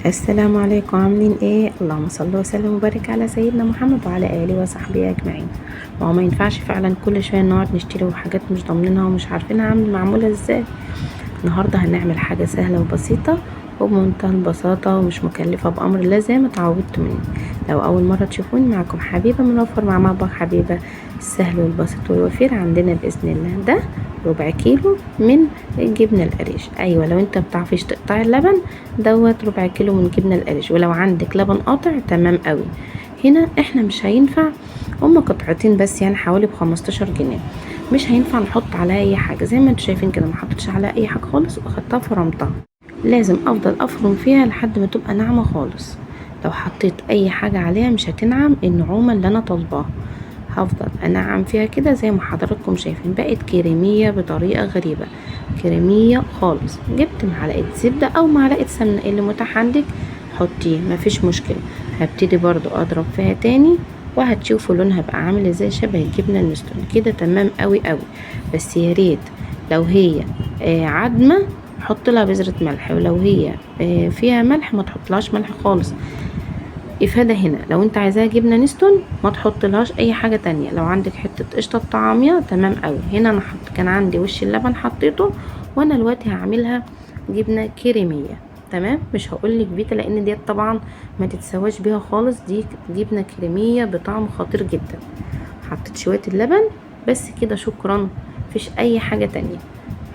السلام عليكم، عاملين ايه؟ اللهم صل وسلم وبارك على سيدنا محمد وعلى اله وصحبه اجمعين. ما ينفعش فعلا كل شويه نقعد نشتري حاجات مش ضامنينها ومش عارفينها معموله ازاي. النهارده هنعمل حاجه سهله وبسيطه وبمنتهى البساطه ومش مكلفه بامر الله زي ما اتعودتوا مني. لو اول مره تشوفوني، معكم حبيبه من وفر مع مطبخ حبيبه. السهل والبسيط والوفير عندنا باذن الله. ده ربع كيلو من الجبنه القريش. ايوه، لو انت بتعرفيش تقطعي اللبن دوت ربع كيلو من جبنه القريش، ولو عندك لبن قاطع تمام قوي. هنا احنا مش هينفع، هما قطعتين بس يعني حوالي ب15 جنيه. مش هينفع نحط عليها اي حاجه زي ما انتوا شايفين كده، ما حطيتش عليها اي حاجه خالص واخدتها فرمتها. لازم افضل افرم فيها لحد ما تبقى ناعمه خالص. لو حطيت اي حاجه عليها مش هتنعم النعومه اللي انا طالباها. هفضل انعم فيها كده زي ما حضراتكم شايفين، بقت كريميه بطريقه غريبه، كريميه خالص. جبت معلقه زبده او معلقه سمنه اللي متاح عندك حطيه، مفيش مشكله. هبتدي برضو اضرب فيها تاني وهتشوفوا لونها بقى عامل ازاي، شبه الجبنه النستون كده، تمام قوي قوي. بس يا ريت لو هي عدمه حط لها بذره ملح، ولو هي فيها ملح ما تحطلهاش ملح خالص. افاده هنا، لو انت عايزاها جبنه نستون ما تحط لهاش اي حاجه تانية. لو عندك حته قشطه طعاميه تمام قوي. هنا انا كان عندي وش اللبن حطيته، وانا دلوقتي هعملها جبنه كريميه. تمام، مش هقولك بيتا لان ديت طبعا ما تتسواش بيها خالص، دي جبنه كريميه بطعم خطير جدا. حطيت شويه اللبن بس كده، شكرا. مفيش اي حاجه تانية،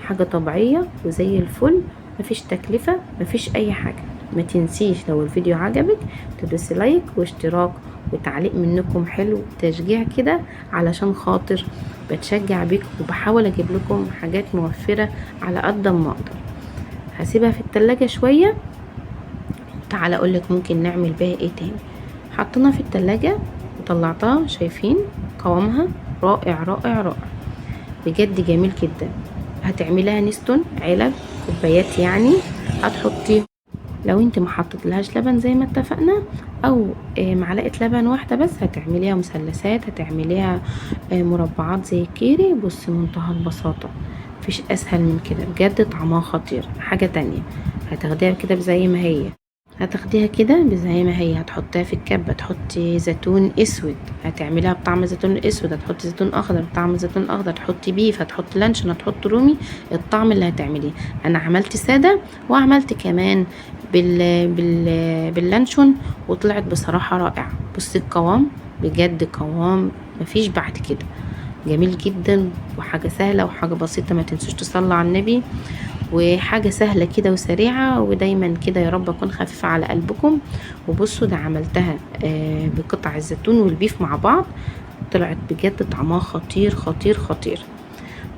حاجه طبيعيه وزي الفل. مفيش تكلفه، مفيش اي حاجه. ما تنسيش لو الفيديو عجبك تدوسي لايك واشتراك وتعليق منكم حلو، تشجيع كده، علشان خاطر بتشجع بيكم وبحاول اجيب لكم حاجات موفرة على قد ما اقدر. هسيبها في التلاجة شوية. تعالى اقولك ممكن نعمل بيها ايه تاني. حطيناها في التلاجة وطلعتها، شايفين قوامها رائع رائع رائع، بجد جميل جدا. هتعمليها نستون علب كوبايات يعني، هتحطيه. لو انت ما حطيتلهاش لبن زي ما اتفقنا، او معلقه لبن واحده بس، هتعمليها مثلثات، هتعمليها مربعات زي الكيري. بص، منتهى البساطه، مفيش اسهل من كده، بجد طعمها خطير. حاجه تانية، هتاخديها كده زي ما هي، هتاخديها كده زي ما هي، هتحطيها في الكبة، تحطي زيتون اسود هتعمليها بطعم زيتون اسود، هتحطي زيتون اخضر بطعم زيتون اخضر، تحطي بيف، هتحطي لانشون، هتحطي رومي، الطعم اللي هتعمليه. انا عملت سادة وعملت كمان باللانشون، وطلعت بصراحة رائعة. بصي القوام، بجد قوام مفيش بعد كده، جميل جدا. وحاجة سهلة وحاجة بسيطة، ما تنسوش تصلوا على النبي. وحاجة سهلة كده وسريعة، ودايما كده يا رب اكون خفيفة على قلبكم. وبصوا ده عملتها بقطع الزيتون والبيف مع بعض، طلعت بجد طعمها خطير خطير خطير.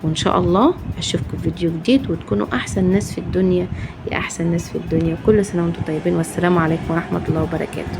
وان شاء الله اشوفكم في فيديو جديد، وتكونوا احسن ناس في الدنيا، يا احسن ناس في الدنيا. كل سنة وانتم طيبين، والسلام عليكم ورحمة الله وبركاته.